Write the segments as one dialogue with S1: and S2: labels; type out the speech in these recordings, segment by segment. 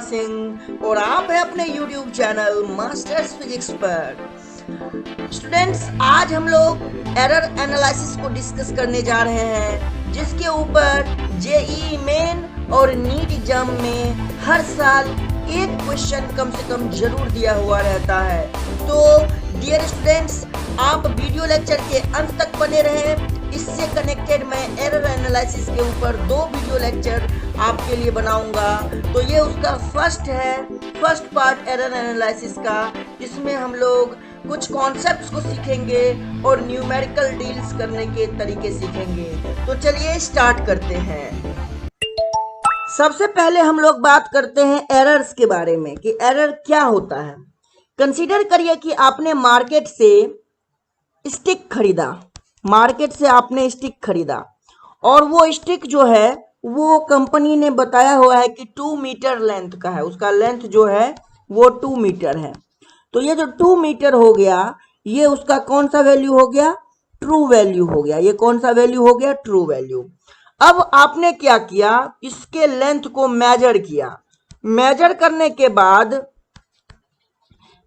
S1: सिंह और आप हैं अपने YouTube चैनल मास्टर्स फिजिक्स पर। स्टूडेंट्स, आज हम लोग एरर एनालिसिस को डिस्कस करने जा रहे हैं, जिसके ऊपर जेईई मेन और नीट एग्जाम में हर साल एक क्वेश्चन कम से कम जरूर दिया हुआ रहता है। तो डियर स्टूडेंट्स, आप वीडियो लेक्चर के अंत तक बने रहें। इससे कनेक्टेड मैं एरर एनालिसिस के ऊपर 2 वीडियो लेक्चर आपके लिए बनाऊंगा। तो ये उसका फर्स्ट पार्ट एरर एनालिसिस का, जिसमें हम लोग कुछ कॉन्सेप्ट्स को सीखेंगे और न्यूमेरिकल डील्स करने के तरीके सीखेंगे। तो चलिए स्टार्ट करते हैं। सबसे पहले हम लोग बात करते हैं एरर्स के बारे में कि एरर क्या होता है। कंसीडर करिए कि आपने मार्केट से स्टिक खरीदा और वो स्टिक जो है वो कंपनी ने बताया हुआ है कि 2 मीटर लेंथ का है, उसका लेंथ जो है वो 2 मीटर है। तो ये जो 2 मीटर हो गया, ये उसका कौन सा वैल्यू हो गया? ट्रू वैल्यू हो गया। ये कौन सा वैल्यू हो गया? True value. अब आपने क्या किया? इसके लेंथ को मेजर किया। मेजर करने के बाद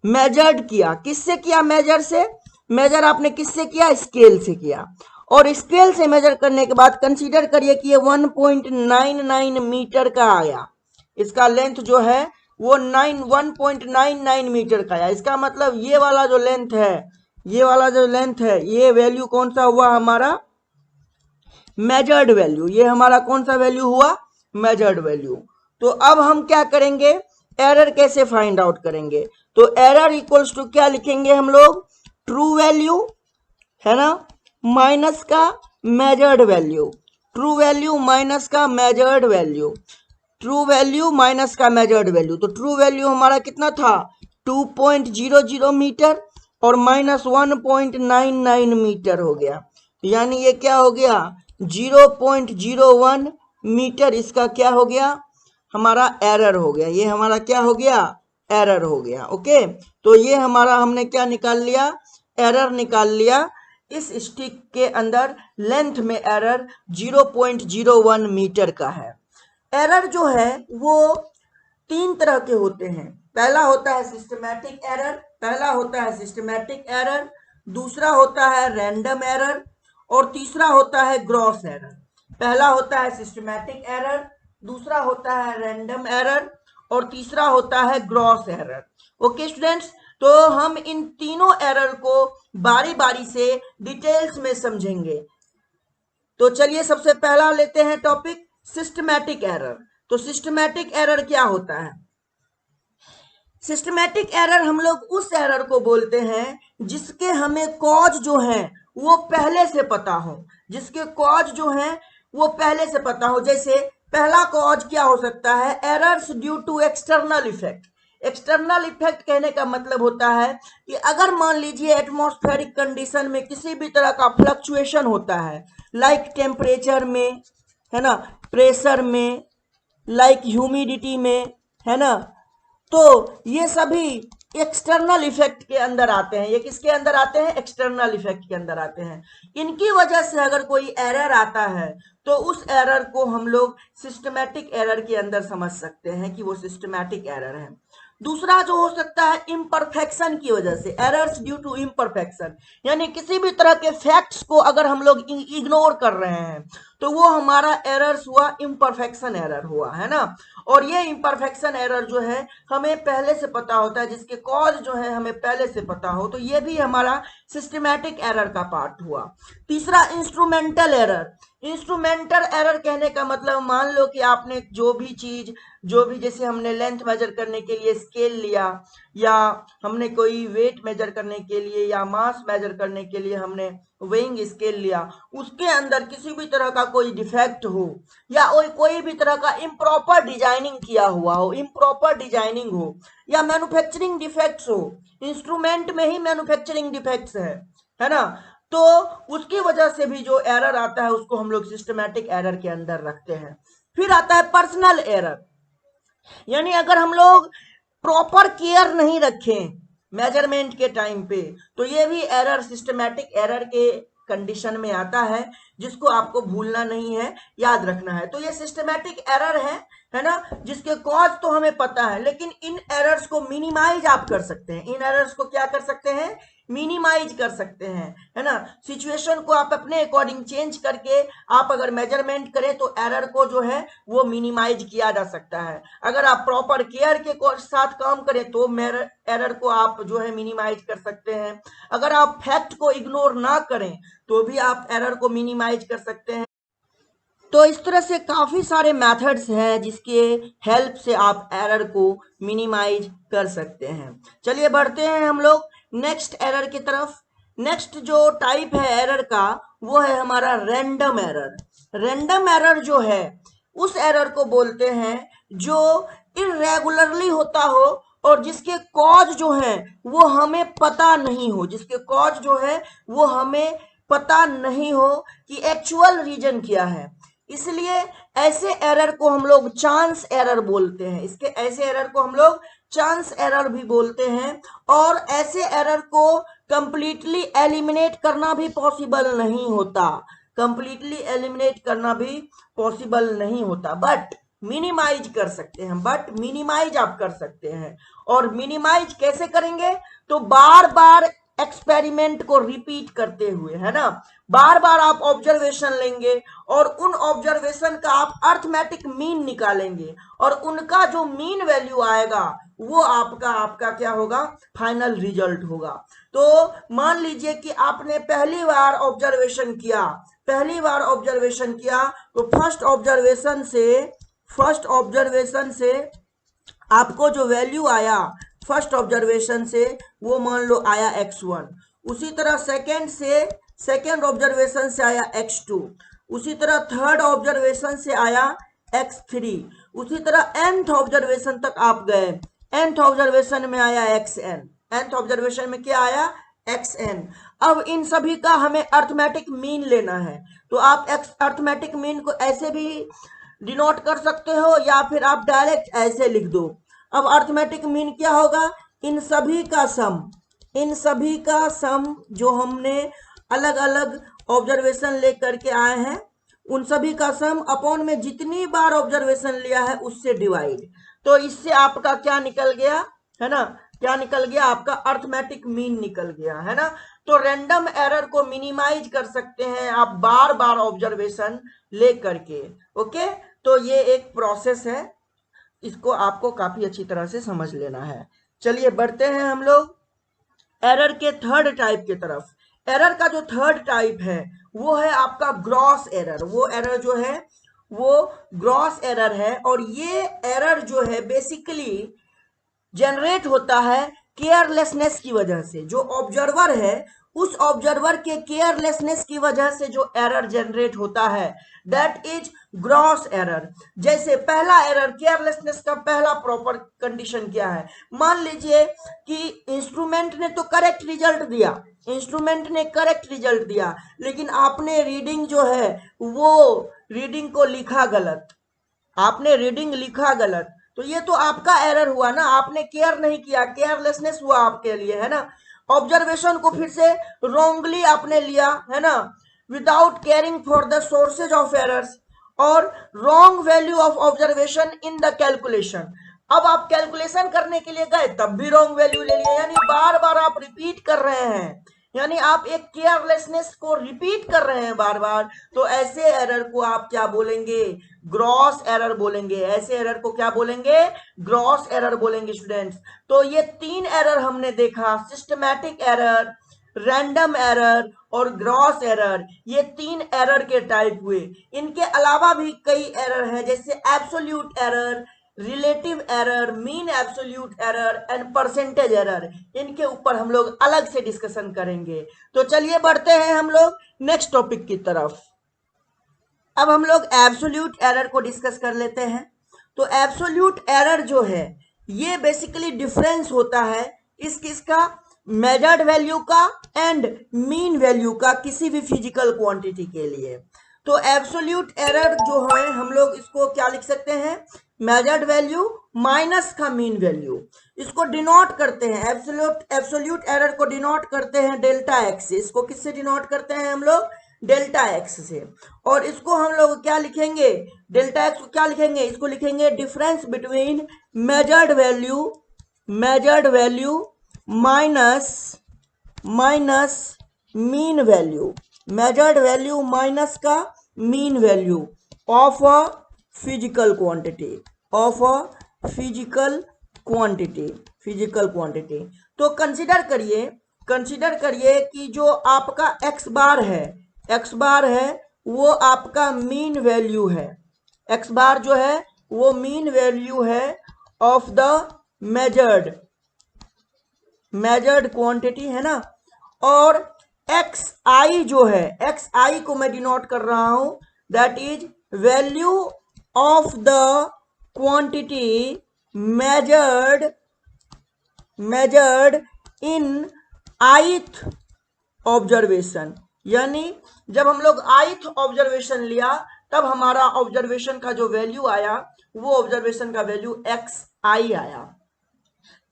S1: मेजर्ड किया, किससे किया? मेजर से। मेजर आपने किससे किया? स्केल से किया। और स्केल से मेजर करने के बाद कंसीडर करिए कि ये 1.99 मीटर का आया। इसका लेंथ जो है वो 1.99 मीटर का आया। इसका मतलब ये वाला जो लेंथ है, ये वैल्यू कौन सा हुआ? हमारा मेजर्ड वैल्यू। ये हमारा कौन सा वैल्यू हुआ? Measured value. तो अब हम क्या करेंगे? एरर कैसे फाइंड आउट करेंगे? तो एरर इक्वल्स टू क्या लिखेंगे हम लोग? ट्रू वैल्यू है ना, माइनस का measured value. True value minus का measured value. True value minus का मेजर्ड वैल्यू। तो ट्रू वैल्यू हमारा कितना था? 2.00 मीटर और माइनस 1.99 मीटर हो गया। यानी ये क्या हो गया? 0.01 मीटर इसका क्या हो गया? हमारा एरर हो गया। ये हमारा क्या हो गया? एरर हो गया। ओके, तो ये हमारा हमने क्या निकाल लिया? एरर निकाल लिया। इस स्टिक के अंदर लेंथ में एरर 0.01 मीटर का है। एरर जो है वो 3 तरह के होते हैं। पहला होता है सिस्टमैटिक एरर, दूसरा होता है रैंडम एरर और तीसरा होता है ग्रॉस एरर। पहला होता है सिस्टमैटिक एरर, दूसरा होता है रैंडम एरर और तीसरा होता है ग्रॉस एरर। ओके स्टूडेंट्स, तो हम इन तीनों एरर को बारी बारी से डिटेल्स में समझेंगे। तो चलिए सबसे पहला लेते हैं टॉपिक सिस्टमैटिक एरर। तो सिस्टमैटिक एरर क्या होता है? सिस्टमैटिक एरर हम लोग उस एरर को बोलते हैं जिसके हमें कॉज जो है वो पहले से पता हो। जैसे पहला कॉज क्या हो सकता है? Errors due to external effect. External effect कहने का मतलब होता है कि अगर मान लीजिए एटमॉस्फेरिक कंडीशन में किसी भी तरह का फ्लक्चुएशन होता है, लाइक टेम्परेचर में, है ना, प्रेशर में, लाइक ह्यूमिडिटी में, है ना, तो ये सभी एक्सटर्नल इफेक्ट के अंदर आते हैं। ये किसके अंदर आते हैं? एक्सटर्नल इफेक्ट के अंदर आते हैं। इनकी वजह से अगर कोई एरर आता है तो उस एरर को हम लोग सिस्टमैटिक एरर के अंदर समझ सकते हैं कि वो सिस्टमैटिक एरर है। दूसरा जो हो सकता है इम्परफेक्शन की वजह से, एरर्स ड्यू टू इम्परफेक्शन, यानी किसी भी तरह के फैक्ट्स को अगर हम लोग इग्नोर कर रहे हैं तो वो हमारा एरर्स हुआ, इम्परफेक्शन एरर हुआ, है ना। और ये इम्परफेक्शन एरर जो है हमें पहले से पता होता है, जिसके कॉज जो है हमें पहले से पता हो, तो ये भी हमारा सिस्टमैटिक एरर का पार्ट हुआ। तीसरा इंस्ट्रूमेंटल एरर। इंस्ट्रूमेंटल एरर कहने का मतलब, मान लो कि आपने जो भी जैसे हमने लेंथ मेजर करने के लिए स्केल लिया, या हमने कोई वेट मेजर करने के लिए या मास मेजर करने के लिए हमने वेइंग स्केल लिया, उसके अंदर किसी भी तरह का कोई डिफेक्ट हो या कोई भी तरह का इम्प्रॉपर डिजाइनिंग हो या मैन्युफैक्चरिंग डिफेक्ट्स हो, इंस्ट्रूमेंट में ही मैन्युफैक्चरिंग डिफेक्ट्स है ना, तो उसकी वजह से भी जो एरर आता है उसको हम लोग सिस्टमैटिक एरर के अंदर रखते हैं। फिर आता है पर्सनल एरर, यानी अगर हम लोग प्रॉपर केयर नहीं रखें मेजरमेंट के टाइम पे, तो ये भी एरर सिस्टमैटिक एरर के कंडीशन में आता है, जिसको आपको भूलना नहीं है, याद रखना है। तो ये सिस्टमैटिक एरर है है ना, जिसके कॉज तो हमें पता है, लेकिन इन एरर्स को मिनिमाइज आप कर सकते हैं। इन एरर्स को क्या कर सकते हैं, मिनिमाइज कर सकते हैं, है ना। सिचुएशन को आप अपने अकॉर्डिंग चेंज करके आप अगर मेजरमेंट करें तो एरर को जो है वो मिनिमाइज किया जा सकता है। अगर आप प्रॉपर केयर के साथ काम करें तो एरर को आप जो है मिनिमाइज कर सकते हैं। अगर आप फैक्ट को इग्नोर ना करें तो भी आप एरर को मिनिमाइज कर सकते हैं। तो इस तरह से काफी सारे मेथड्स हैं जिसके हेल्प से आप एरर को मिनिमाइज कर सकते हैं। चलिए बढ़ते हैं हम लोग नेक्स्ट एरर की तरफ। नेक्स्ट जो टाइप है एरर का वो है हमारा रैंडम एरर। रैंडम एरर जो है उस एरर को बोलते हैं जो इरेगुलरली होता हो और जिसके कॉज जो है वो हमें पता नहीं हो, जिसके कॉज जो है वो हमें पता नहीं हो कि एक्चुअल रीजन क्या है। इसलिए ऐसे एरर को हम लोग चांस एरर बोलते हैं। इसके ऐसे एरर को हम लोग चांस एरर भी बोलते हैं। और ऐसे एरर को कंप्लीटली एलिमिनेट करना भी पॉसिबल नहीं होता, कंप्लीटली एलिमिनेट करना भी पॉसिबल नहीं होता, बट मिनिमाइज कर सकते हैं, बट मिनिमाइज आप कर सकते हैं। और मिनिमाइज कैसे करेंगे, तो बार बार एक्सपेरिमेंट को रिपीट करते हुए, है ना। बार बार आप ऑब्जर्वेशन लेंगे और उन ऑब्जर्वेशन का आप अर्थमेटिक मीन निकालेंगे और उनका जो मीन वैल्यू आएगा वो आपका आपका क्या होगा, फाइनल रिजल्ट होगा। तो मान लीजिए कि आपने पहली बार ऑब्जर्वेशन किया, पहली बार ऑब्जर्वेशन किया तो फर्स्ट ऑब्जर्वेशन से आपको जो वैल्यू आया फर्स्ट ऑब्जर्वेशन से वो मान लो आया x1। उसी तरह सेकेंड ऑब्जर्वेशन से आया x2। उसी तरह थर्ड ऑब्जर्वेशन से आया x3। उसी तरह nth ऑब्जर्वेशन तक आप गए, nth ऑब्जर्वेशन में आया xn, nth ऑब्जर्वेशन में क्या आया xn। अब इन सभी का हमें अर्थमेटिक मीन लेना है, तो आप अर्थमेटिक मीन को ऐसे भी डिनोट कर सकते हो या फिर आप डायरेक्ट ऐसे लिख दो। अब अर्थमेटिक मीन क्या होगा, इन सभी का सम, इन सभी का सम जो हमने अलग अलग ऑब्जर्वेशन लेकर के आए हैं उन सभी का सम अपॉन में जितनी बार ऑब्जर्वेशन लिया है उससे डिवाइड। तो इससे आपका क्या निकल गया, है ना, क्या निकल गया, आपका अर्थमेटिक मीन निकल गया, है ना। तो रैंडम एरर को मिनिमाइज कर सकते हैं आप बार बार ऑब्जर्वेशन ले करके। ओके, तो ये एक प्रोसेस है, इसको आपको काफी अच्छी तरह से समझ लेना है। चलिए बढ़ते हैं हम लोग एरर के थर्ड टाइप की तरफ। एरर का जो थर्ड टाइप है वो है आपका ग्रॉस एरर। वो एरर जो है वो ग्रॉस एरर है और ये एरर जो है बेसिकली जनरेट होता है केयरलेसनेस की वजह से। जो ऑब्जर्वर है उस ऑब्जर्वर के केयरलेसनेस की वजह से जो एरर जनरेट होता है दैट इज ग्रॉस एरर। जैसे पहला एरर केयरलेसनेस का पहला प्रॉपर कंडीशन क्या है, मान लीजिए कि इंस्ट्रूमेंट ने तो करेक्ट रिजल्ट दिया, इंस्ट्रूमेंट ने करेक्ट रिजल्ट दिया, लेकिन आपने रीडिंग जो है वो रीडिंग को लिखा गलत, आपने रीडिंग लिखा गलत, तो ये तो आपका एरर हुआ ना, आपने केयर नहीं किया, केयरलेसनेस हुआ आपके लिए, है ना। ऑब्जर्वेशन को फिर से रॉन्गली आपने लिया, है ना, without caring for the sources of errors और wrong value of observation in the calculation. अब आप कैलकुलेशन करने के लिए गए तब भी रॉन्ग वैल्यू ले लिए, यानी बार बार आप रिपीट कर रहे हैं, यानी आप एक केयरलेसनेस को रिपीट कर रहे हैं बार बार। तो ऐसे एरर को आप क्या बोलेंगे, ग्रॉस एरर बोलेंगे। ऐसे एरर को क्या बोलेंगे, ग्रॉस एरर बोलेंगे स्टूडेंट्स। तो ये तीन एरर हमने देखा, सिस्टमैटिक एरर, रैंडम एरर और ग्रॉस एरर, ये तीन एरर के टाइप हुए। इनके अलावा भी कई एरर हैं जैसे absolute error, relative error, mean absolute error and percentage error. इनके ऊपर हम लोग अलग से डिस्कशन करेंगे। तो चलिए बढ़ते हैं हम लोग नेक्स्ट टॉपिक की तरफ। अब हम लोग एब्सोल्यूट एरर को डिस्कस कर लेते हैं। तो एब्सोल्यूट एरर जो है ये बेसिकली डिफरेंस होता है किसका, मेजर्ड वैल्यू का एंड मीन वैल्यू का किसी भी फिजिकल क्वांटिटी के लिए। तो एब्सोल्यूट एरर जो है हम लोग इसको क्या लिख सकते हैं, मेजर्ड वैल्यू माइनस का मीन वैल्यू। इसको डिनोट करते हैं, एब्सोल्यूट एरर को डिनोट करते हैं डेल्टा एक्स से। इसको किससे डिनोट करते हैं हम लोग, डेल्टा एक्स से। और इसको हम लोग क्या लिखेंगे, डेल्टा एक्स को क्या लिखेंगे, इसको लिखेंगे difference between measured value minus mean value, measured value minus का mean value of a physical quantity, of a physical quantity. तो कंसीडर करिए कि जो आपका एक्स बार है वो आपका मीन वैल्यू है, एक्स बार जो है वो मीन वैल्यू है ऑफ द मेजर्ड क्वांटिटी, है ना। और एक्स आई जो है, एक्स आई को मैं डिनोट कर रहा हूं, that is value of the quantity measured in ith observation. यानी जब हम लोग ith ऑब्जर्वेशन लिया तब हमारा ऑब्जर्वेशन का जो वैल्यू आया वो ऑब्जर्वेशन का वैल्यू एक्स आई आया।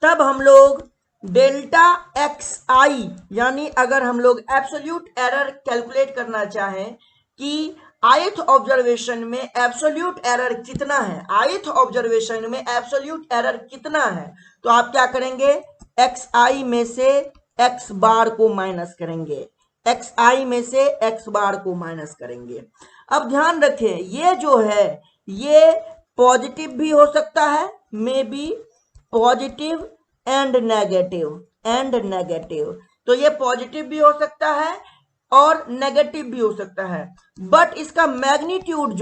S1: तब हम लोग डेल्टा एक्स आई, यानी अगर हम लोग एब्सोल्यूट एरर कैलकुलेट करना चाहें कि ith ऑब्जर्वेशन में एब्सोल्यूट एरर कितना है, ith ऑब्जर्वेशन में एब्सोल्यूट एरर कितना है, तो आप क्या करेंगे, एक्स आई में से एक्स बार को माइनस करेंगे, एक्स आई में से एक्स बार को माइनस करेंगे। अब ध्यान रखें ये जो है ये पॉजिटिव भी हो सकता है, may be positive and negative, तो ये पॉजिटिव भी हो सकता है और नेगेटिव भी हो सकता है, बट इसका मैग्नीट्यूड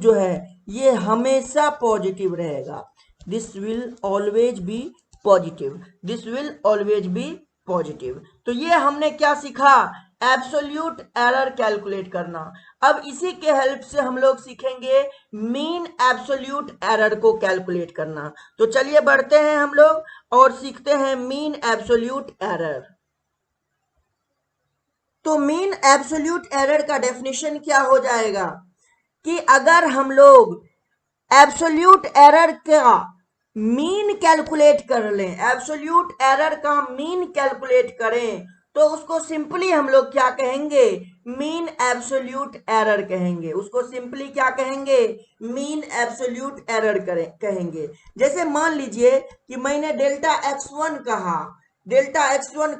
S1: जो है ये हमेशा पॉजिटिव रहेगा। This will always be positive. तो ये हमने क्या सीखा, एब्सोल्यूट एरर कैलकुलेट करना। अब इसी के हेल्प से हम लोग सीखेंगे मीन एब्सोल्यूट एरर को कैलकुलेट करना। तो चलिए बढ़ते हैं हम लोग और सीखते हैं मीन एब्सोल्यूट एरर। तो मीन एब्सोल्यूट एरर का डेफिनेशन क्या हो जाएगा कि अगर हम लोग एब्सोल्यूट एरर का मीन कैलकुलेट कर लें, एब्सोल्यूट एरर का मीन कैलकुलेट करें, तो उसको सिंपली हम लोग क्या कहेंगे, मीन एब्सोल्यूट एरर कहेंगे। उसको सिंपली क्या कहेंगे, मीन एब्सोल्यूट एरर कहेंगे। जैसे मान लीजिए कि मैंने डेल्टा x1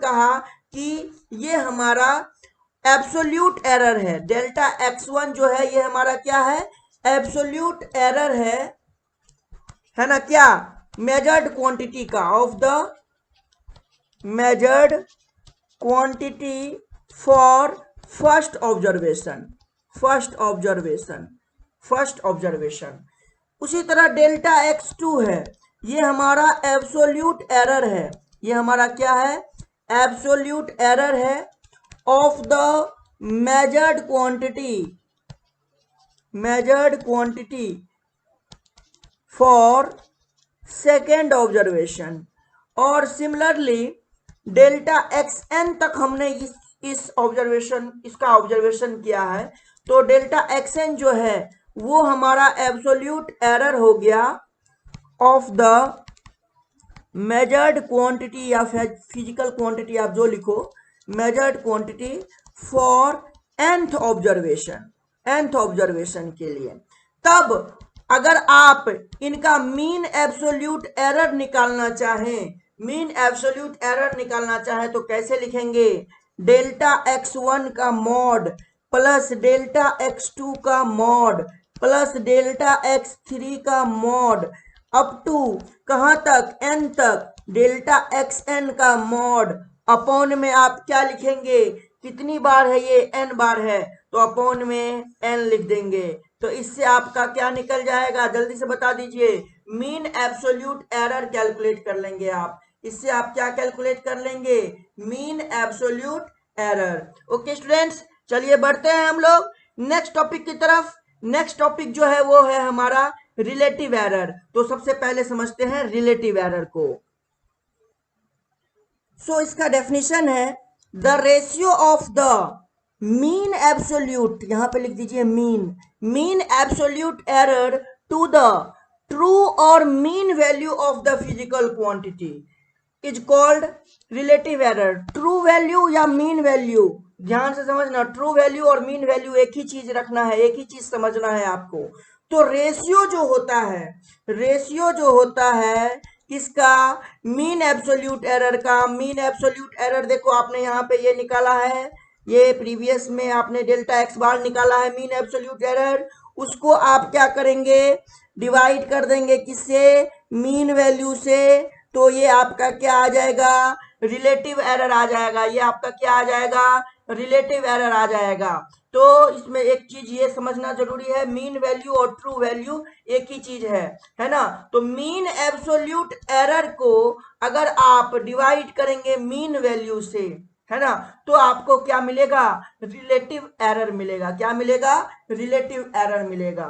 S1: कहा कि ये हमारा एब्सोल्यूट एरर है, डेल्टा x1 जो है ये हमारा क्या है, एब्सोल्यूट एरर है ना, क्या, मेजर्ड क्वांटिटी का, of the measured quantity for first observation. उसी तरह डेल्टा x2 है, ये हमारा एब्सोल्यूट एरर है, ये हमारा क्या है, एब्सोल्यूट एरर है of the measured quantity for second observation. और सिमिलरली डेल्टा xn तक हमने इसका ऑब्जर्वेशन किया है, तो डेल्टा xn जो है वो हमारा एब्सोल्यूट एरर हो गया ऑफ द मेजर्ड क्वांटिटी या फिजिकल क्वांटिटी, आप जो लिखो, measured quantity for nth observation के लिए। तब अगर आप इनका मीन एब्सोल्यूट एरर निकालना चाहें तो कैसे लिखेंगे, डेल्टा x1 का मॉड प्लस डेल्टा x2 का मॉड प्लस डेल्टा x3 का मॉड अप टू कहां तक, n तक, डेल्टा xn का मॉड अपॉन में आप क्या लिखेंगे, कितनी बार है ये, n बार है, तो अपॉन में n लिख देंगे। तो इससे आपका क्या निकल जाएगा, जल्दी से बता दीजिए, मीन एब्सोल्यूट एरर कैलकुलेट कर लेंगे आप। इससे आप क्या कैलकुलेट कर लेंगे, mean absolute error. Okay students, चलिए बढ़ते हैं हम लोग नेक्स्ट टॉपिक की तरफ। नेक्स्ट टॉपिक जो है वो है हमारा रिलेटिव एरर। तो सबसे पहले समझते हैं रिलेटिव एरर को। सो इसका डेफिनेशन है the ratio of the mean absolute, यहां पे लिख दीजिए mean absolute error to the true और mean value of the physical quantity is called relative error. True value या मीन वैल्यू ध्यान से समझना, ट्रू वैल्यू और मीन वैल्यू एक ही चीज रखना है, एक ही चीज समझना है आपको। तो रेशियो जो होता है, रेशियो जो होता है किसका, मीन एब्सोल्यूट एरर का। मीन एब्सोल्यूट एरर देखो आपने यहाँ पे ये निकाला है, ये प्रीवियस में आपने डेल्टा एक्स बार निकाला है मीन एब्सोल्यूट एरर, उसको आप क्या करेंगे, डिवाइड कर देंगे किससे, मीन वैल्यू से। तो ये आपका क्या आ जाएगा, रिलेटिव एरर आ जाएगा। ये आपका क्या आ जाएगा, रिलेटिव एरर आ जाएगा। तो इसमें एक चीज ये समझना जरूरी है, मीन वैल्यू और ट्रू वैल्यू एक ही चीज है ना। तो मीन एब्सोल्यूट एरर को अगर आप डिवाइड करेंगे मीन वैल्यू से, है ना, तो आपको क्या मिलेगा, रिलेटिव एरर मिलेगा। क्या मिलेगा, रिलेटिव एरर मिलेगा।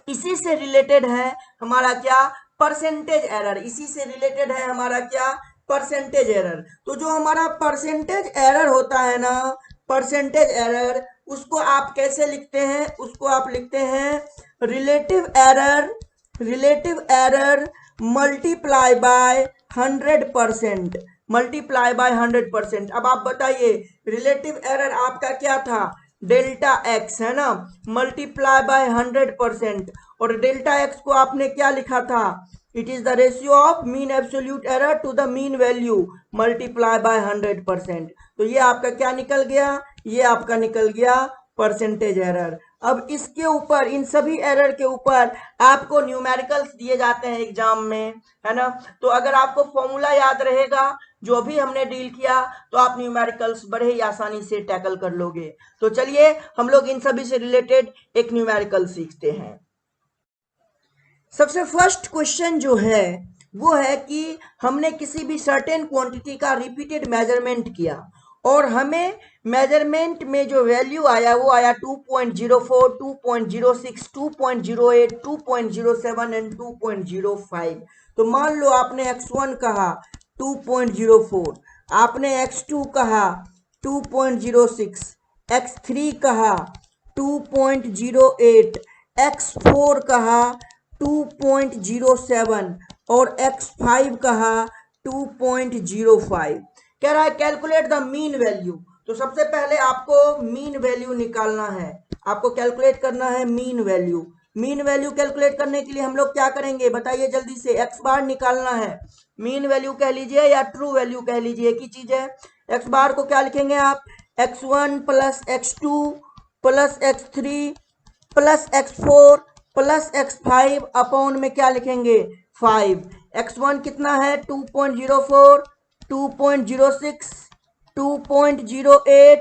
S1: इसी से रिलेटेड है हमारा क्या, परसेंटेज एरर। इसी से रिलेटेड है हमारा क्या, परसेंटेज एरर। तो जो हमारा परसेंटेज एरर होता है ना, परसेंटेज एरर, उसको आप कैसे लिखते हैं, उसको आप लिखते हैं relative error, relative error multiply by 100%, multiply by 100%। अब आप बताइए, रिलेटिव एरर आपका क्या था, डेल्टा एक्स, है ना, मल्टीप्लाई बाय 100%। और डेल्टा एक्स को आपने क्या लिखा था, it is the ratio of mean absolute error to the mean value multiply by 100%। तो ये आपका क्या निकल गया, ये आपका निकल गया परसेंटेज एरर। अब इसके ऊपर, इन सभी एरर के ऊपर आपको न्यूमेरिकल्स दिए जाते हैं एग्जाम में, है ना। तो अगर आपको फॉर्मूला याद रहेगा जो भी हमने डील किया, तो आप न्यूमेरिकल्स बड़े ही आसानी से टैकल कर लोगे। तो चलिए हम लोग इन सभी से रिलेटेड एक न्यूमेरिकल सीखते हैं। सबसे फर्स्ट क्वेश्चन जो है वो है कि हमने किसी भी सर्टेन क्वांटिटी का रिपीटेड मेजरमेंट किया और हमें मेजरमेंट में जो वैल्यू आया वो आया 2.04, 2.06, 2.08, 2.07 एंड 2.05। तो मान लो आपने x1 कहा 2.04, आपने x2 कहा 2.06, x3 कहा 2.08, x4 कहा 2.07 और x5 कहा 2.05। कह रहा है कैलकुलेट द मीन वैल्यू। तो सबसे पहले आपको मीन वैल्यू निकालना है, आपको कैलकुलेट करना है mean value. Mean value calculate करने के लिए हम लोग क्या करेंगे बताइए जल्दी से, एक्स बार निकालना है। मीन वैल्यू कह लीजिए या ट्रू वैल्यू कह लीजिए, एक ही चीज है। एक्स बार को क्या लिखेंगे आप, x1 plus x2 plus x3 plus x4 plus x5 upon में क्या लिखेंगे 5। x1 कितना है 2.04, 2.06, 2.08,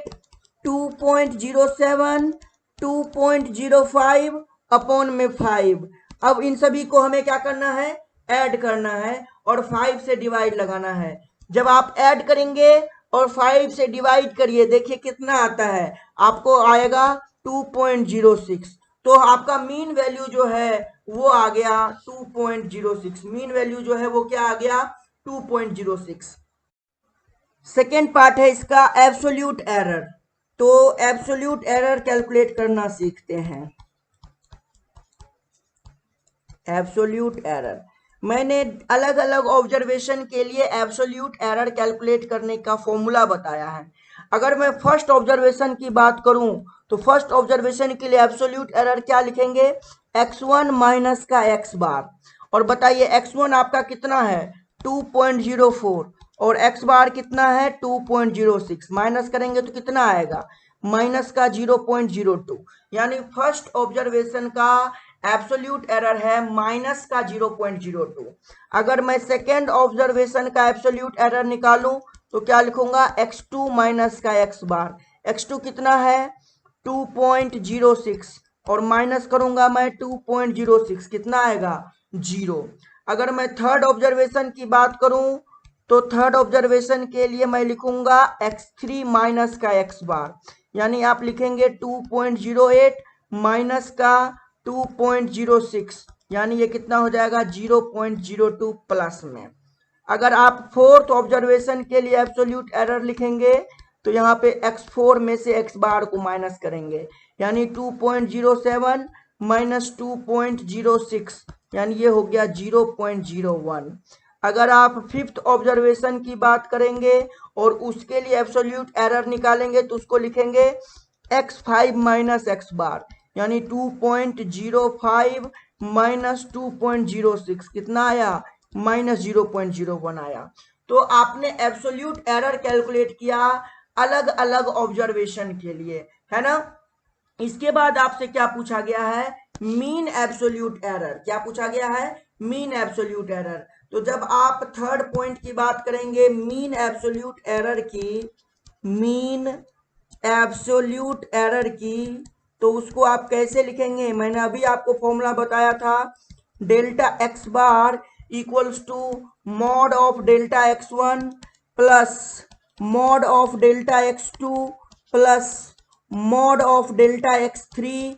S1: 2.07, 2.05 अपॉन में 5। अब इन सभी को हमें क्या करना है, ऐड करना है और 5 से डिवाइड लगाना है। जब आप ऐड करेंगे और 5 से डिवाइड करिए, देखिए कितना आता है, आपको आएगा 2.06। तो आपका मीन वैल्यू जो है वो आ गया 2.06। मीन वैल्यू जो है वो क्या आ गया 2.06। सेकेंड पार्ट है इसका एब्सोल्यूट एरर। तो एब्सोल्यूट एरर कैलकुलेट करना सीखते हैं। एब्सोल्यूट एरर, मैंने अलग अलग ऑब्जर्वेशन के लिए एब्सोल्यूट एरर कैलकुलेट करने का फॉर्मूला बताया है। अगर मैं फर्स्ट ऑब्जर्वेशन की बात करूं तो फर्स्ट ऑब्जर्वेशन के लिए एब्सोल्यूट एरर क्या लिखेंगे, x1 माइनस का x बार। और बताइए x1 आपका कितना है 2.04 और x बार कितना है 2.06, माइनस करेंगे तो कितना आएगा, माइनस का 0.02। यानी फर्स्ट ऑब्जर्वेशन का एब्सोल्यूट एरर है माइनस का 0.02। अगर मैं सेकेंड ऑब्जर्वेशन का एब्सोल्यूट एरर निकालूं तो क्या लिखूंगा, x2 माइनस का x बार। x2 कितना है 2.06 और माइनस करूंगा मैं 2.06, कितना आएगा 0। अगर मैं थर्ड ऑब्जर्वेशन की बात करूं तो थर्ड ऑब्जर्वेशन के लिए मैं लिखूंगा x3 माइनस का x बार। यानी आप लिखेंगे 2.08 माइनस का 2.06, यानी ये कितना हो जाएगा 0.02 प्लस में। अगर आप फोर्थ ऑब्जर्वेशन के लिए एब्सोल्यूट एरर लिखेंगे तो यहाँ पे x4 में से x बार को माइनस करेंगे, यानी 2.07 माइनस 2.06, यानी ये हो गया 0.01। अगर आप फिफ्थ ऑब्जर्वेशन की बात करेंगे और उसके लिए एब्सोल्यूट एरर निकालेंगे तो उसको लिखेंगे x5 माइनस एक्स बार, यानी 2.05 माइनस 2.06 कितना आया, माइनस 0.01 आया। तो आपने एब्सोल्यूट एरर कैलकुलेट किया अलग अलग ऑब्जर्वेशन के लिए, है ना। इसके बाद आपसे क्या पूछा गया है, मीन एब्सोल्यूट एरर। क्या पूछा गया है, मीन एब्सोल्यूट एरर। तो जब आप थर्ड पॉइंट की बात करेंगे मीन एब्सोल्यूट एरर की, मीन एब्सोल्यूट एरर की, तो उसको आप कैसे लिखेंगे, मैंने अभी आपको फॉर्मूला बताया था, delta X bar equals to mod of delta X one plus mod of delta X two plus mod of delta X three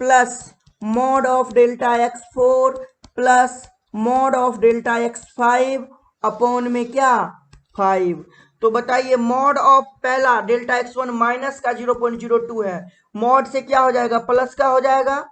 S1: plus mod of delta X four plus mod of delta X five upon में क्या, 5। तो बताइए mod of पहला delta X one minus का 0.02 है, mod से क्या हो जाएगा, प्लस का हो जाएगा,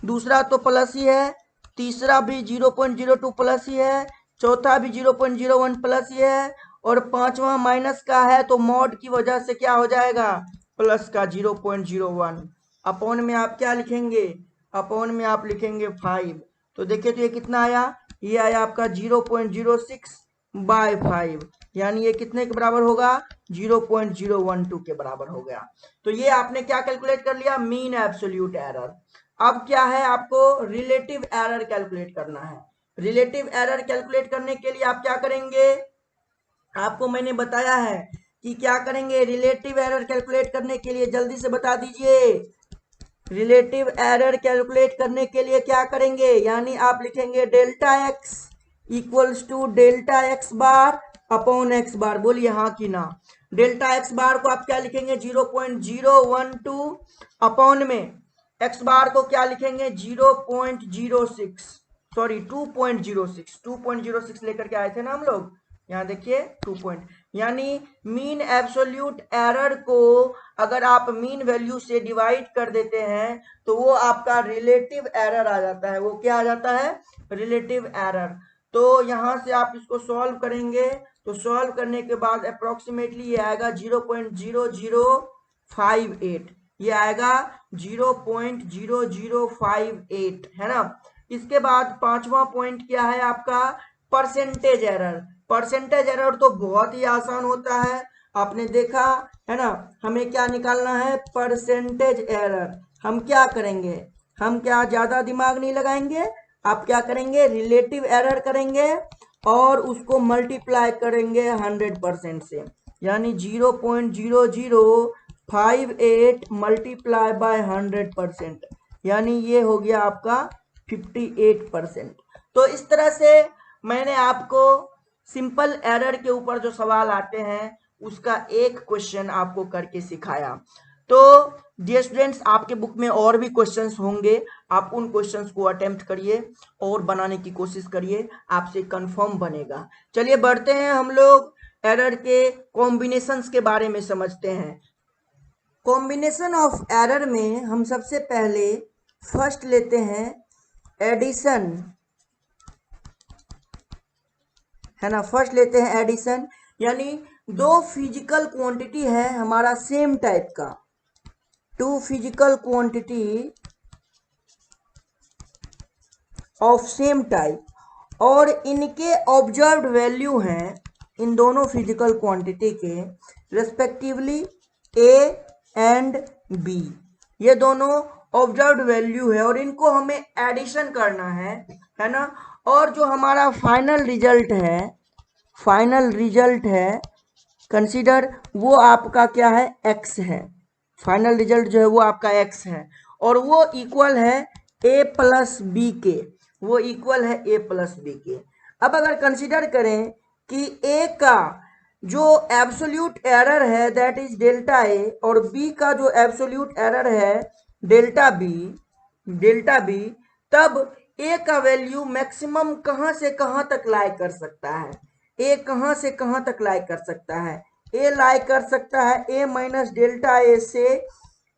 S1: दूसरा तो प्लस ही है, तीसरा भी 0.02 प्लस ही है, चौथा भी 0.01 प्लस ही है, और पांचवा माइनस का है तो मॉड की वजह से क्या हो जाएगा, प्लस का 0.01। अपॉन में आप क्या लिखेंगे, अपॉन में आप लिखेंगे 5। तो देखिए तो ये कितना आया, ये आया आपका 0.06 बाय 5, यानी ये कितने के बराबर होगा, 0.012 के बराबर हो गया। तो ये आपने क्या कैलकुलेट कर लिया, मीन एब्सोल्यूट एरर। अब क्या है, आपको रिलेटिव एरर कैलकुलेट करना है। रिलेटिव एरर कैलकुलेट करने के लिए आप क्या करेंगे, आपको मैंने बताया है कि क्या करेंगे, रिलेटिव एरर कैलकुलेट करने के लिए जल्दी से बता दीजिए, रिलेटिव एरर कैलकुलेट करने के लिए क्या करेंगे, यानी आप लिखेंगे delta X equals to delta X bar upon X bar, बोलिए हाँ कि ना। डेल्टा एक्स बार को आप क्या लिखेंगे, 0.012 अपॉन में एक्स बार को क्या लिखेंगे, 0.06, सॉरी 2.06 लेकर के आए थे ना हम लोग, यहाँ देखिए 2 पॉइंट, यानी मीन एब्सोल्यूट एरर को अगर आप मीन वैल्यू से डिवाइड कर देते हैं तो वो आपका रिलेटिव एरर आ जाता है। वो क्या आ जाता है, रिलेटिव एरर। तो यहां से आप इसको सॉल्व करेंगे तो सॉल्व करने के बाद अप्रोक्सीमेटली ये आएगा 0.0058, ये आएगा 0.0058, है ना। इसके बाद पांचवा पॉइंट क्या है आपका, परसेंटेज एरर। परसेंटेज एरर तो बहुत ही आसान होता है, आपने देखा है ना। हमें क्या निकालना है, परसेंटेज एरर। हम क्या करेंगे, हम क्या ज्यादा दिमाग नहीं लगाएंगे, आप क्या करेंगे, रिलेटिव एरर करेंगे और उसको मल्टीप्लाई करेंगे 100% से, यानी 0.0058 मल्टीप्लाई बाय 100%, यानी ये हो गया आपका 58%। तो इस तरह से मैंने आपको सिंपल एरर के ऊपर जो सवाल आते हैं उसका एक क्वेश्चन आपको करके सिखाया। तो डियर स्टूडेंट्स, आपके बुक में और भी क्वेश्चंस होंगे, आप उन क्वेश्चंस को अटेम्प्ट करिए और बनाने की कोशिश करिए, आपसे कंफर्म बनेगा। चलिए बढ़ते हैं, हम लोग एरर के कॉम्बिनेशंस के बारे में समझते हैं। कॉम्बिनेशन ऑफ एरर में हम सबसे पहले फर्स्ट लेते हैं एडिशन, है ना। फर्स्ट लेते हैं एडिशन, यानी दो फिजिकल क्वांटिटी है हमारा सेम टाइप का, two physical quantity of same type और इनके ऑब्जर्व्ड वैल्यू हैं, इन दोनों फिजिकल क्वांटिटी के रेस्पेक्टिवली ए एंड बी, ये दोनों ऑब्जर्व्ड वैल्यू है और इनको हमें एडिशन करना है ना। और जो हमारा फाइनल रिजल्ट है, फाइनल रिजल्ट है कंसीडर, वो आपका क्या है, एक्स है। फाइनल रिजल्ट जो है वो आपका एक्स है और वो इक्वल है ए प्लस बी के, वो इक्वल है ए प्लस बी के। अब अगर कंसीडर करें कि ए का जो एब्सोल्यूट एरर है दैट इज डेल्टा ए और बी का जो एब्सोल्यूट एरर है डेल्टा बी, डेल्टा बी, तब ए का वैल्यू मैक्सिमम कहां से कहां तक लाई कर सकता है, ए कहां से कहां तक लाई कर सकता है, ए लाई कर सकता है ए माइनस डेल्टा ए से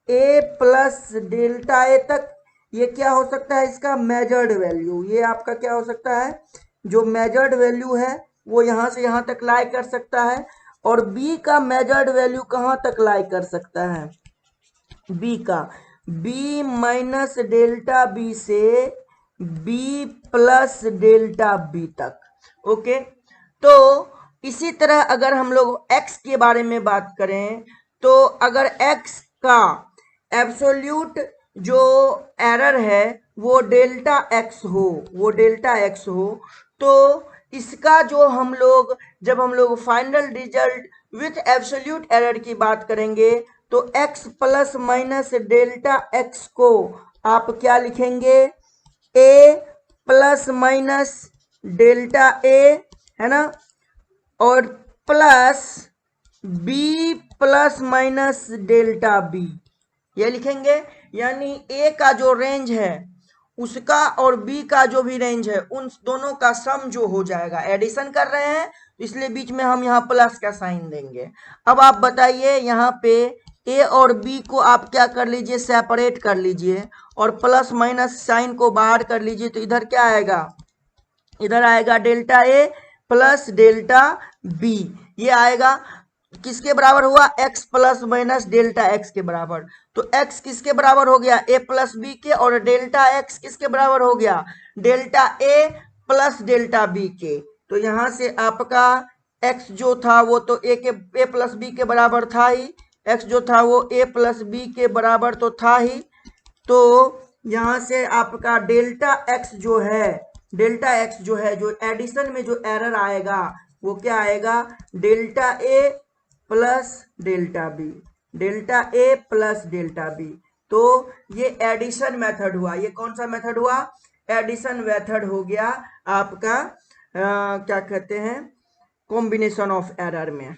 S1: ए प्लस डेल्टा ए तक। ये क्या हो सकता है, इसका मेजर्ड वैल्यू, ये आपका क्या हो सकता है, जो मेजर्ड वैल्यू है वो यहाँ से यहाँ तक लाई कर सकता है, और बी का मेजर्ड वैल्यू कहाँ तक लाई कर सकता है, बी का बी माइनस डेल्टा बी से बी प्लस डेल्टा बी तक। ओके, तो इसी तरह अगर हम लोग x के बारे में बात करें, तो अगर x का एब्सोल्यूट जो एरर है वो डेल्टा x हो, वो डेल्टा x हो, तो इसका जो हम लोग जब हम लोग final result with absolute error की बात करेंगे, तो x plus minus delta x को आप क्या लिखेंगे, a plus minus delta a, है ना, और plus b plus minus delta b, ये लिखेंगे। यानी a का जो रेंज है उसका और b का जो भी रेंज है उन दोनों का सम जो हो जाएगा, एडिशन कर रहे हैं इसलिए बीच में हम यहाँ प्लस का साइन देंगे। अब आप बताइए, यहाँ पे a और b को आप क्या कर लीजिए, सेपरेट कर लीजिए और प्लस माइनस साइन को बाहर कर लीजिए, तो इधर क्या आएगा, इधर आएगा delta a plus delta b, ये आएगा किसके बराबर हुआ, x plus minus delta x के बराबर। तो x किसके बराबर हो गया, a प्लस b के, और डेल्टा x किसके बराबर हो गया, delta a plus delta b के। तो यहां से आपका x जो था वो तो a प्लस b के बराबर था ही, x जो था वो a प्लस b के बराबर तो था ही। तो यहां से आपका डेल्टा x जो है, डेल्टा x जो है, जो एडिशन में जो एरर आएगा वो क्या आएगा, delta a plus delta B, delta A plus delta B. तो ये एडिशन मेथड हुआ, ये कौन सा मेथड हुआ, एडिशन मेथड हो गया आपका क्या कहते हैं, कॉम्बिनेशन ऑफ एरर में।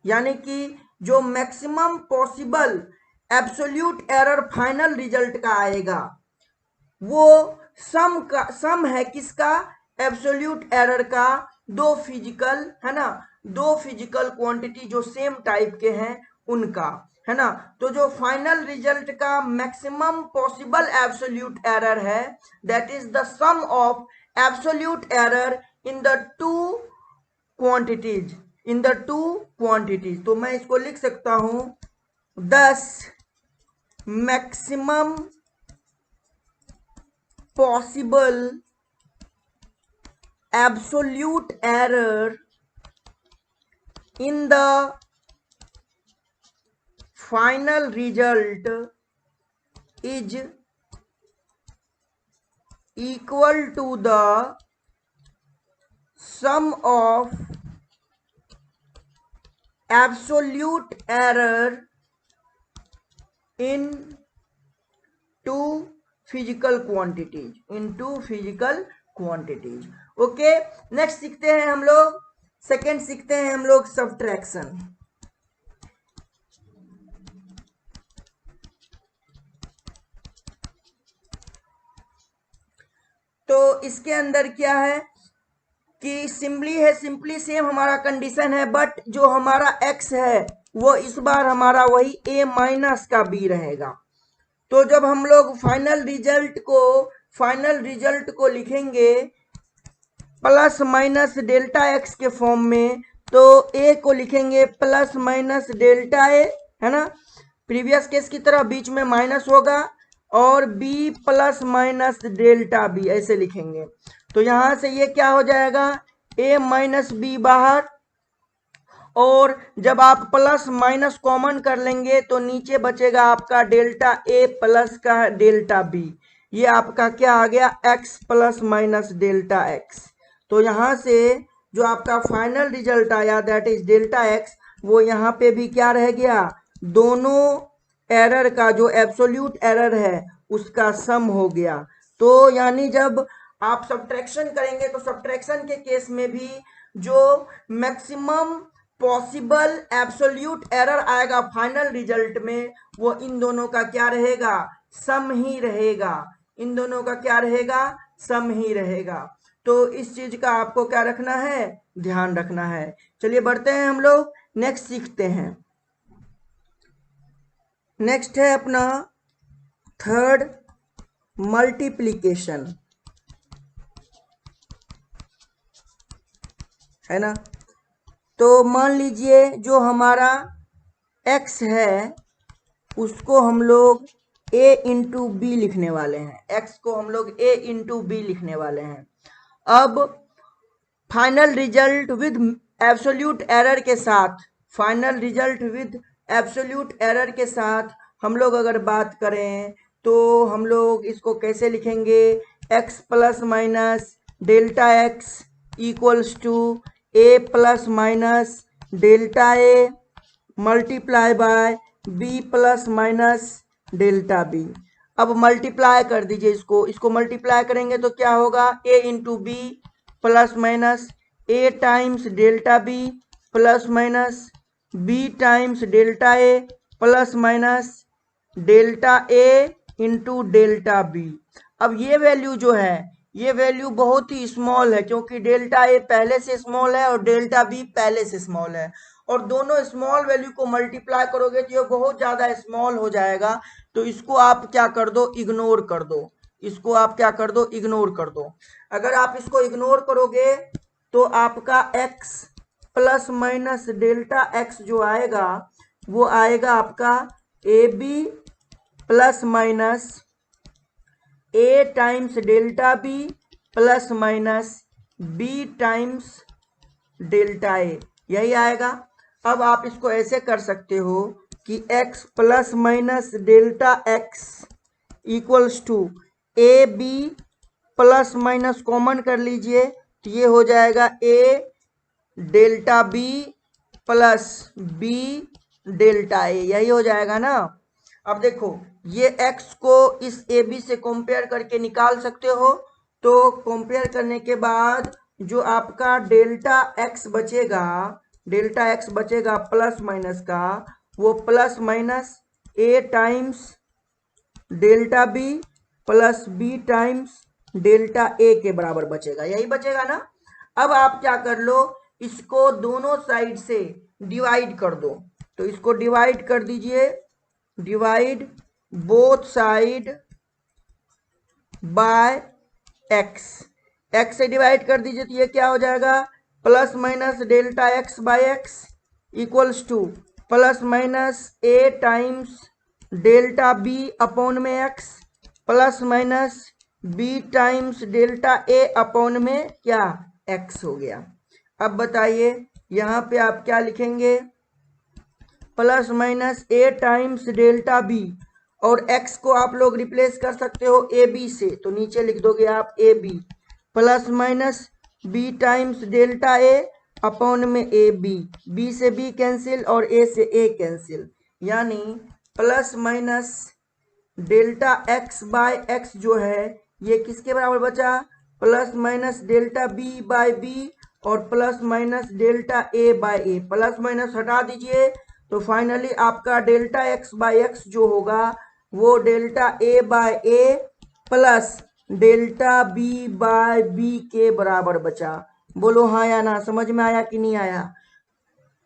S1: यानी कि जो maximum possible absolute error final result का आएगा वो सम है किसका, एब्सोल्यूट एरर का, दो फिजिकल, है ना, दो फिजिकल क्वांटिटी जो सेम टाइप के हैं उनका, है ना। तो जो फाइनल रिजल्ट का मैक्सिमम पॉसिबल एब्सोल्यूट एरर है, that is the sum of absolute error in the two quantities, in the two quantities. तो मैं इसको लिख सकता हूं 10 maximum possible absolute error in the final result is equal to the sum of absolute error in two physical quantities, into physical quantities. Okay, next सीखते हैं हम लोग, सेकेंड सीखते हैं हम लोग सब्ट्रैक्शन। तो इसके अंदर क्या है कि सिंपली सेम हमारा कंडीशन है, बट जो हमारा x है वो इस बार हमारा वही a माइनस का b रहेगा। तो जब हम लोग फाइनल रिजल्ट को लिखेंगे प्लस माइनस डेल्टा एक्स के फॉर्म में, तो a को लिखेंगे प्लस माइनस डेल्टा a, है ना, प्रीवियस केस की तरह बीच में माइनस होगा, और b plus minus delta b ऐसे लिखेंगे। तो यहां से ये क्या हो जाएगा, a माइनस b बाहर, और जब आप प्लस माइनस कॉमन कर लेंगे तो नीचे बचेगा आपका डेल्टा ए प्लस का डेल्टा बी, ये आपका क्या आ गया, x plus minus delta x। तो यहां से जो आपका फाइनल रिजल्ट आया दैट इज डेल्टा x, वो यहाँ पे भी क्या रह गया, दोनों एरर का जो एब्सोल्यूट एरर है उसका सम हो गया। तो यानी जब आप सब्ट्रैक्शन करेंगे तो सब्ट्रैक्शन के केस में भी जो मैक्सिमम पॉसिबल एब्सोल्यूट एरर आएगा फाइनल रिजल्ट में, वो इन दोनों का क्या रहेगा, सम ही रहेगा, इन दोनों का क्या रहेगा, सम ही रहेगा। तो इस चीज का आपको क्या रखना है, ध्यान रखना है। चलिए बढ़ते हैं हम लोग, नेक्स्ट सीखते हैं। नेक्स्ट है अपना थर्ड, मल्टीप्लीकेशन। है ना। तो मान लीजिए जो हमारा x है उसको हम लोग a इंटू बी लिखने वाले हैं, x को हम लोग a इंटू बी लिखने वाले हैं। अब final result with absolute error के साथ, final result with absolute error के साथ हम लोग अगर बात करें तो हम लोग इसको कैसे लिखेंगे, x plus minus delta x equals to a plus minus delta a multiply by b plus minus delta b। अब मल्टीप्लाई कर दीजिए इसको मल्टीप्लाई करेंगे तो क्या होगा, a into B plus minus A times delta B plus minus B times delta A plus minus delta A into delta B. अब ये वैल्यू जो है ये वैल्यू बहुत ही स्मॉल है क्योंकि डेल्टा ए पहले से स्मॉल है और डेल्टा बी पहले से स्मॉल है, और दोनों स्मॉल वैल्यू को मल्टीप्लाई करोगे तो ये बहुत ज्यादा स्मॉल हो जाएगा। तो इसको आप क्या कर दो, इग्नोर कर दो, इसको आप क्या कर दो, इग्नोर कर दो। अगर आप इसको इग्नोर करोगे तो आपका x plus minus delta x जो आएगा वो आएगा आपका A B plus minus A times delta B plus minus B times delta A, यही आएगा। अब आप इसको ऐसे कर सकते हो कि x plus minus delta x equals to A B plus minus common कर लीजिए तो ये हो जाएगा a delta B plus B delta A, यही हो जाएगा ना। अब देखो ये x को इस ए बी से कंपेयर करके निकाल सकते हो, तो कंपेयर करने के बाद जो आपका डेल्टा x बचेगा, डेल्टा x बचेगा प्लस माइनस का, वो plus minus a times delta B plus B times delta A के बराबर बचेगा, यही बचेगा ना। अब आप क्या कर लो, इसको दोनों साइड से डिवाइड कर दो, तो इसको डिवाइड कर दीजिए, divide both side by x, x से डिवाइड कर दीजिए तो ये क्या हो जाएगा, plus minus delta x by x equals to plus minus a times delta b upon में x plus minus b times delta a upon में क्या x हो गया। अब बताइए यहाँ पे आप क्या लिखेंगे, plus minus a times delta b, और x को आप लोग रिप्लेस कर सकते हो ए बी से, तो नीचे लिख दोगे आप A B plus minus B times delta A upon में ए बी, बी से बी कैंसिल और ए से ए कैंसिल, यानी plus minus delta X by X जो है ये किसके बराबर बचा, plus minus delta B by B और plus minus delta A by A, plus minus हटा दीजिए तो फाइनली आपका डेल्टा एक्स बाय एक्स जो होगा वो delta A by A plus delta B by B के बराबर बचा। बोलो हाँ या ना, समझ में आया कि नहीं आया।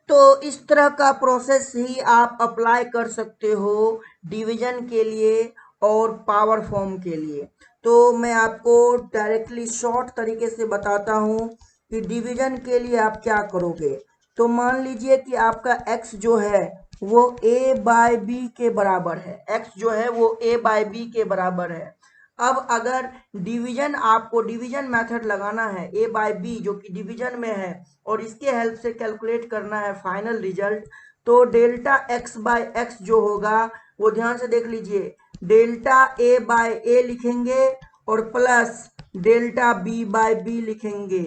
S1: तो इस तरह का प्रोसेस ही आप अप्लाई कर सकते हो डिवीजन के लिए और पावर फॉर्म के लिए। तो मैं आपको डायरेक्टली शॉर्ट तरीके से बताता हूँ कि डिवीजन के लिए आप क्या करोगे। तो मान लीजिए कि आपका x जो है वो a बाय बी के बराबर है, x जो है वो a बाय बी के बराबर है। अब अगर डिवीजन, आपको डिवीजन मेथड लगाना है a बाय बी जो कि डिवीजन में है और इसके हेल्प से कैलकुलेट करना है फाइनल रिजल्ट, तो डेल्टा x बाय एक्स जो होगा वो ध्यान से देख लीजिए, डेल्टा a बाय ए लिखेंगे और plus delta b by B लिखेंगे।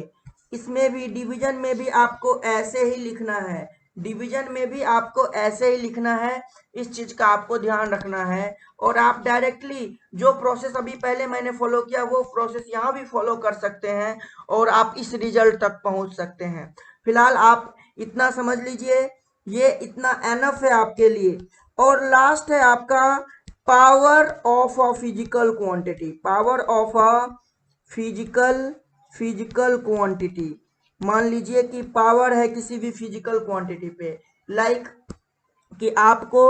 S1: इसमें भी डिवीजन में भी आपको ऐसे ही लिखना है, डिवीजन में भी आपको ऐसे ही लिखना है, इस चीज का आपको ध्यान रखना है। और आप डायरेक्टली जो प्रोसेस अभी पहले मैंने फॉलो किया वो प्रोसेस यहाँ भी फॉलो कर सकते हैं और आप इस रिजल्ट तक पहुंच सकते हैं। फिलहाल आप इतना समझ लीजिए, ये इतना एनफ है आपके लिए। और लास्ट है आपका power of a physical quantity, power of a physical quantity. मान लीजिए कि पावर है किसी भी फिजिकल क्वांटिटी पे, लाइक कि आपको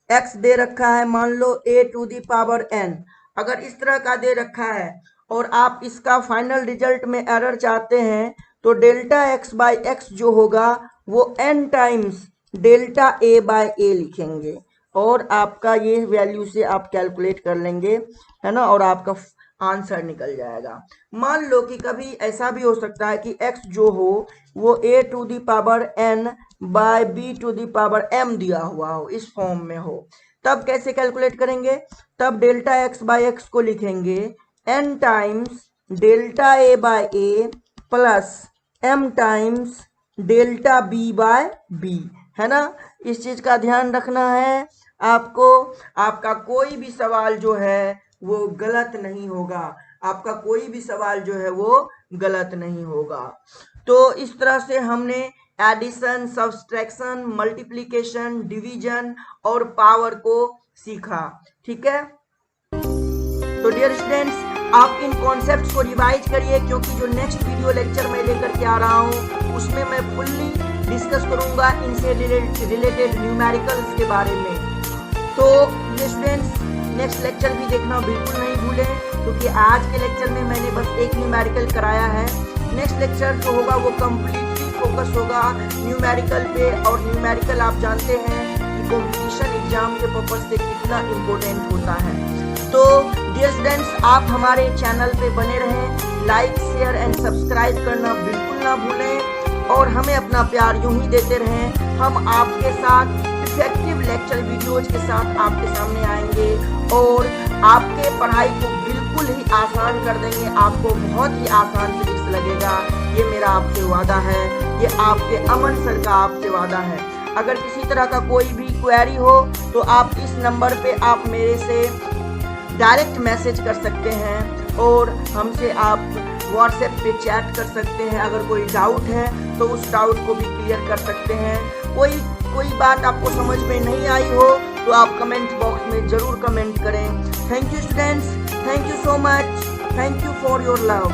S1: x दे रखा है, मान लो a to the power n, अगर इस तरह का दे रखा है और आप इसका फाइनल रिजल्ट में एरर चाहते हैं तो डेल्टा एक्स बाई एक्स जो होगा वो n times delta A by A लिखेंगे और आपका ये वैल्यू से आप कैलकुलेट कर लेंगे, है ना, और आपका आंसर निकल जाएगा। मान लो कि कभी ऐसा भी हो सकता है कि x जो हो वो a to the power n by b to the power m दिया हुआ हो, इस फॉर्म में हो, तब कैसे कैलकुलेट करेंगे? तब डेल्टा एक्स बाय एक्स को लिखेंगे n times delta A by A plus m times delta b by b, है ना। इस चीज का ध्यान रखना है आपको। आपका कोई भी सवाल जो है वो गलत नहीं होगा, आपका कोई भी सवाल जो है वो गलत नहीं होगा। तो इस तरह से हमने एडिशन, सब्सट्रैक्शन, मल्टीप्लिकेशन, डिवीजन और पावर को सीखा, ठीक है। तो डियर स्टूडेंट्स, आप इन कॉन्सेप्ट्स को रिवाइज करिए, क्योंकि जो नेक्स्ट वीडियो लेक्चर मैं लेकर के आ रहा हूँ उसमें मैं फुल्ली डिस्कस करूंगा इनसे रिलेटेड न्यूमेरिकल्स के बारे में। तो ये स्टूडेंट्स नेक्स्ट लेक्चर भी देखना बिल्कुल नहीं भूलें, क्योंकि आज के लेक्चर में मैंने बस एक न्यूमेरिकल कराया है। नेक्स्ट लेक्चर जो होगा वो कम्प्लीटली फोकस होगा न्यूमेरिकल पे, और न्यूमेरिकल आप जानते हैं कि कॉम्पिटिशन एग्जाम के पर्पज से कितना इम्पोर्टेंट होता है। तो डियर स्टूडेंट्स, आप हमारे चैनल पे बने रहें, लाइक शेयर एंड सब्सक्राइब करना बिल्कुल ना भूलें, और हमें अपना प्यार यूं ही देते रहें। हम आपके साथ इफेक्टिव लेक्चर वीडियोज के साथ आपके सामने आएंगे और आपके पढ़ाई को बिल्कुल ही आसान कर देंगे, आपको बहुत ही आसान फिजिक्स लगेगा, ये मेरा आपसे वादा है, ये आपके अमन सर का आपसे वादा है। अगर किसी तरह का कोई भी क्वेरी हो तो आप इस नंबर पे आप मेरे से डायरेक्ट मैसेज कर सकते हैं और हमसे आप व्हाट्सएप पे चैट कर सकते हैं। अगर कोई डाउट है तो उस डाउट को भी क्लियर कर सकते हैं। कोई बात आपको समझ में नहीं आई हो तो आप कमेंट बॉक्स में ज़रूर कमेंट करें। Thank you students, thank you so much, thank you for your love.